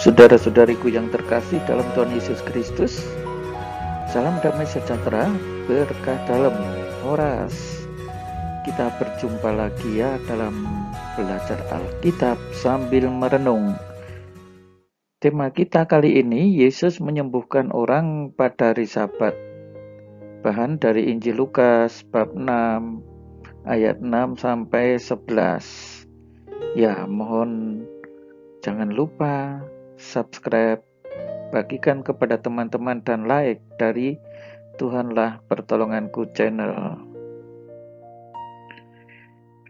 Saudara-saudariku yang terkasih dalam Tuhan Yesus Kristus, salam damai sejahtera, berkah dalam Horas. Kita berjumpa lagi ya dalam belajar Alkitab sambil merenung. Tema kita kali ini, Yesus menyembuhkan orang pada hari Sabat. Bahan dari Injil Lukas bab 6 ayat 6 sampai 11. Ya, mohon jangan lupa subscribe, bagikan kepada teman-teman dan like dari Tuhanlah Pertolonganku channel.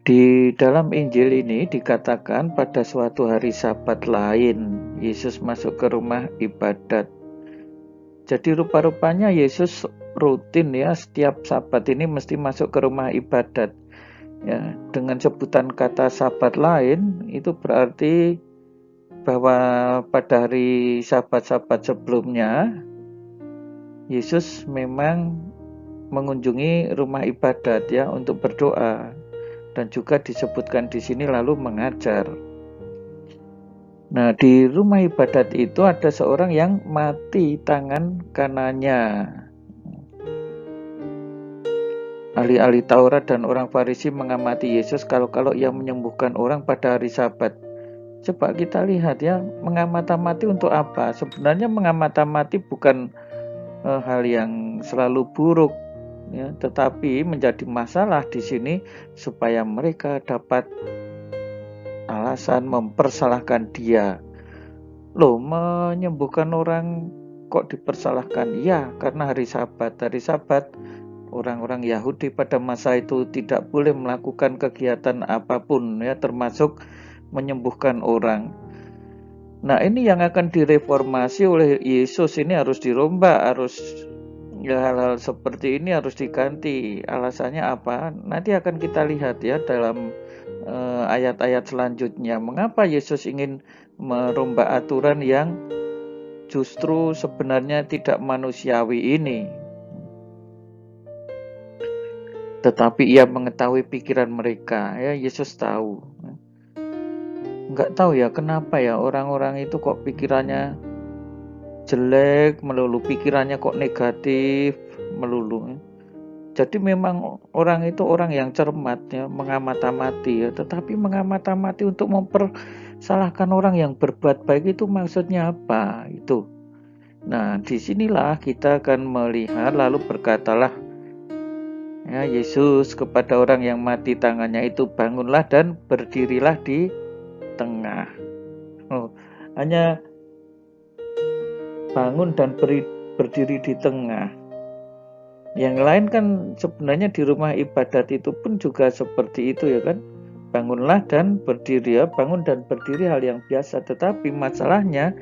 Di dalam Injil ini dikatakan pada suatu hari Sabat lain, Yesus masuk ke rumah ibadat. Jadi rupa-rupanya Yesus rutin ya, setiap Sabat ini mesti masuk ke rumah ibadat. Ya, dengan sebutan kata Sabat lain itu berarti bahwa pada hari Sabat-Sabat sebelumnya Yesus memang mengunjungi rumah ibadat ya untuk berdoa, dan juga disebutkan di sini lalu mengajar. Nah, di rumah ibadat itu ada seorang yang mati tangan kanannya. Ahli-ahli Taurat dan orang Farisi mengamati Yesus kalau ia menyembuhkan orang pada hari Sabat. Coba kita lihat ya, mengamati untuk apa? Sebenarnya mengamati bukan hal yang selalu buruk, ya, tetapi menjadi masalah di sini supaya mereka dapat alasan mempersalahkan dia. Loh, menyembuhkan orang kok dipersalahkan? Ya, karena hari Sabat. Hari Sabat orang-orang Yahudi pada masa itu tidak boleh melakukan kegiatan apapun ya, termasuk menyembuhkan orang. Nah, ini yang akan direformasi oleh Yesus, ini harus dirombak, harus ya, hal-hal seperti ini harus diganti. Alasannya apa? Nanti akan kita lihat ya dalam ayat-ayat selanjutnya. Mengapa Yesus ingin merombak aturan yang justru sebenarnya tidak manusiawi ini? Tetapi ia mengetahui pikiran mereka, ya, Yesus tahu. Enggak tahu ya kenapa ya orang-orang itu kok pikirannya jelek melulu, pikirannya kok negatif melulu. Jadi memang orang itu orang yang cermat ya, mengamati ya, tetapi mengamati untuk mempersalahkan orang yang berbuat baik itu maksudnya apa? Itu. Nah, disinilah kita akan melihat, lalu berkatalah ya Yesus kepada orang yang mati tangannya itu, bangunlah dan berdirilah di tengah. Hanya bangun dan berdiri di tengah. Yang lain kan sebenarnya di rumah ibadat itu pun juga seperti itu ya kan. Bangunlah dan berdiri ya, bangun dan berdiri hal yang biasa. Tetapi masalahnya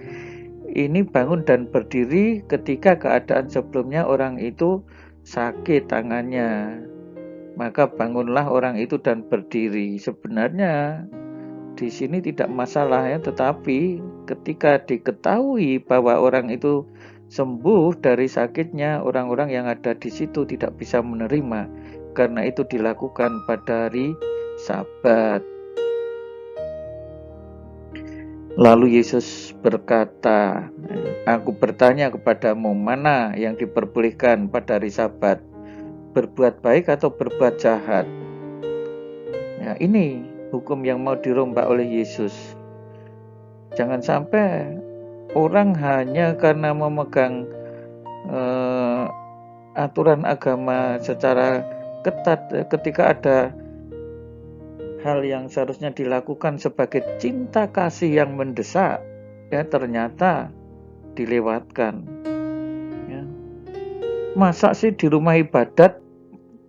ini bangun dan berdiri ketika keadaan sebelumnya orang itu sakit tangannya. Maka bangunlah orang itu dan berdiri. Sebenarnya di sini tidak masalah ya, tetapi ketika diketahui bahwa orang itu sembuh dari sakitnya, orang-orang yang ada di situ tidak bisa menerima, karena itu dilakukan pada hari Sabat. Lalu Yesus berkata, aku bertanya kepadamu, mana yang diperbolehkan pada hari Sabat, berbuat baik atau berbuat jahat? Ya, ini hukum yang mau dirombak oleh Yesus. Jangan sampai orang hanya karena memegang aturan agama secara ketat, ketika ada hal yang seharusnya dilakukan sebagai cinta kasih yang mendesak, ya ternyata dilewatkan. Ya. Masa sih di rumah ibadat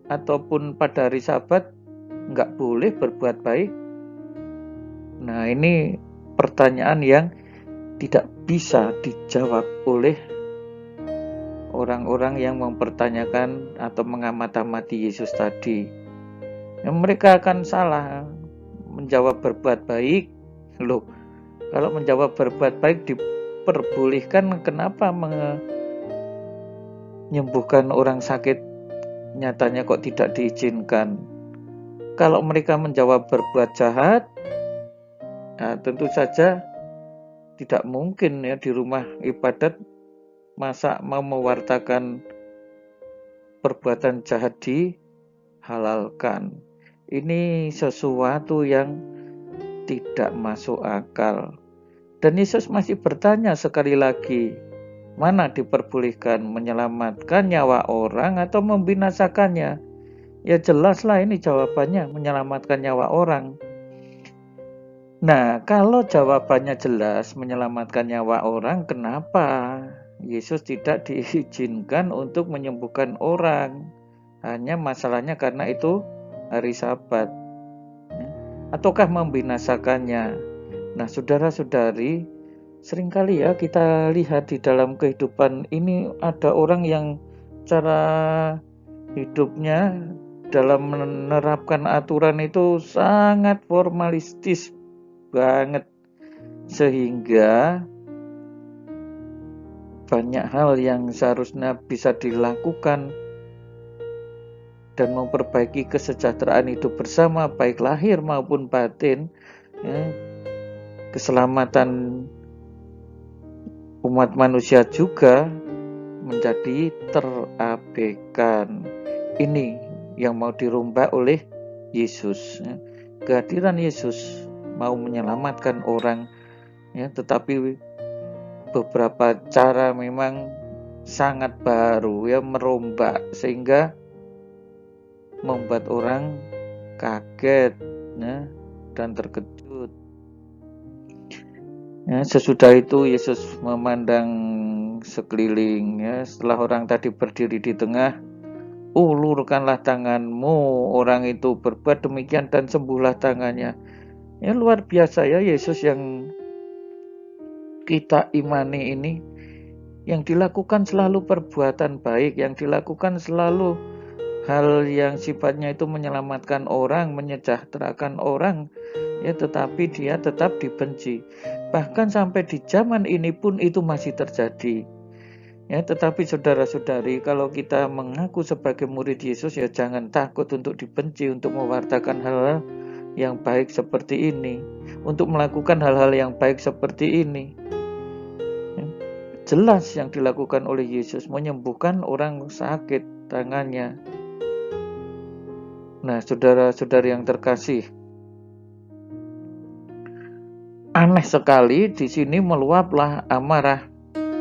ataupun pada hari Sabat nggak boleh berbuat baik? Nah, ini pertanyaan yang tidak bisa dijawab oleh orang-orang yang mempertanyakan atau mengamati Yesus tadi. Ya, mereka akan salah menjawab berbuat baik. Loh, kalau menjawab berbuat baik diperbolehkan, kenapa menyembuhkan orang sakit nyatanya kok tidak diizinkan? Kalau mereka menjawab berbuat jahat, nah tentu saja tidak mungkin ya di rumah ibadat masa mau mewartakan perbuatan jahat dihalalkan. Ini sesuatu yang tidak masuk akal. Dan Yesus masih bertanya sekali lagi, mana diperbolehkan, menyelamatkan nyawa orang atau membinasakannya? Ya jelaslah ini jawabannya, menyelamatkan nyawa orang. Nah, kalau jawabannya jelas, menyelamatkan nyawa orang, kenapa Yesus tidak diizinkan untuk menyembuhkan orang? Hanya masalahnya karena itu hari Sabat. Ataukah membinasakannya? Nah, saudara-saudari, seringkali ya kita lihat di dalam kehidupan ini ada orang yang cara hidupnya dalam menerapkan aturan itu sangat formalistis banget, sehingga banyak hal yang seharusnya bisa dilakukan dan memperbaiki kesejahteraan hidup bersama, baik lahir maupun batin, ya, keselamatan umat manusia juga menjadi terabaikan. Ini yang mau dirombak oleh Yesus. Kehadiran Yesus mau menyelamatkan orang, ya, tetapi beberapa cara memang sangat baru, ya, merombak sehingga membuat orang kaget, ya, dan terkejut. Ya, sesudah itu Yesus memandang sekeliling, ya, setelah orang tadi berdiri di tengah, ulurkanlah tanganmu, orang itu berbuat demikian dan sembuhlah tangannya. Ya, luar biasa ya Yesus yang kita imani ini, yang dilakukan selalu perbuatan baik, yang dilakukan selalu hal yang sifatnya itu menyelamatkan orang, menyejahterakan orang, ya, tetapi dia tetap dibenci. Bahkan sampai di zaman ini pun itu masih terjadi. Ya, tetapi saudara-saudari, kalau kita mengaku sebagai murid Yesus, ya jangan takut untuk dibenci, untuk mewartakan hal-hal yang baik seperti ini, untuk melakukan hal-hal yang baik seperti ini. Ya, jelas yang dilakukan oleh Yesus, menyembuhkan orang sakit tangannya. Nah, saudara-saudari yang terkasih, aneh sekali di sini meluaplah amarah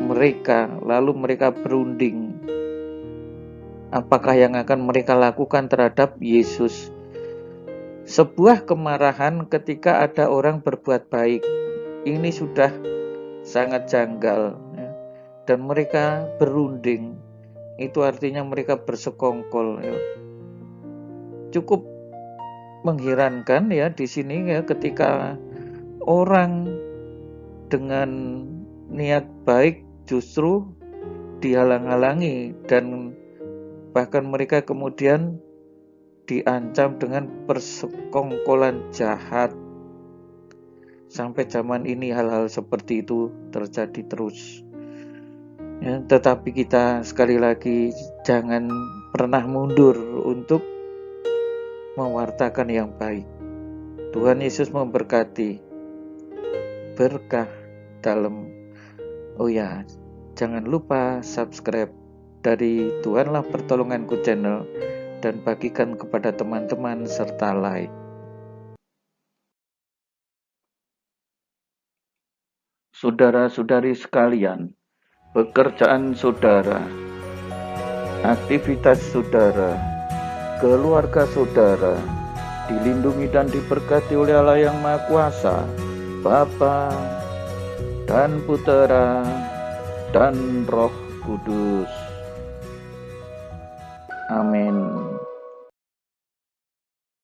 mereka, lalu mereka berunding. Apakah yang akan mereka lakukan terhadap Yesus? Sebuah kemarahan ketika ada orang berbuat baik, ini sudah sangat janggal, ya. Dan mereka berunding, itu artinya mereka bersekongkol, ya. Cukup mengherankan ya di sini, ya, ketika orang dengan niat baik justru dihalang-halangi dan bahkan mereka kemudian diancam dengan persekongkolan jahat. Sampai zaman ini hal-hal seperti itu terjadi terus. Ya, tetapi kita sekali lagi jangan pernah mundur untuk mewartakan yang baik. Tuhan Yesus memberkati. Berkah dalam. Oh ya, jangan lupa subscribe dari Tuhanlah Pertolonganku channel dan bagikan kepada teman-teman serta like. Saudara-saudari sekalian, pekerjaan saudara, aktivitas saudara, keluarga saudara dilindungi dan diberkati oleh Allah yang Maha Kuasa, Bapa dan Putera dan Roh Kudus. Amin.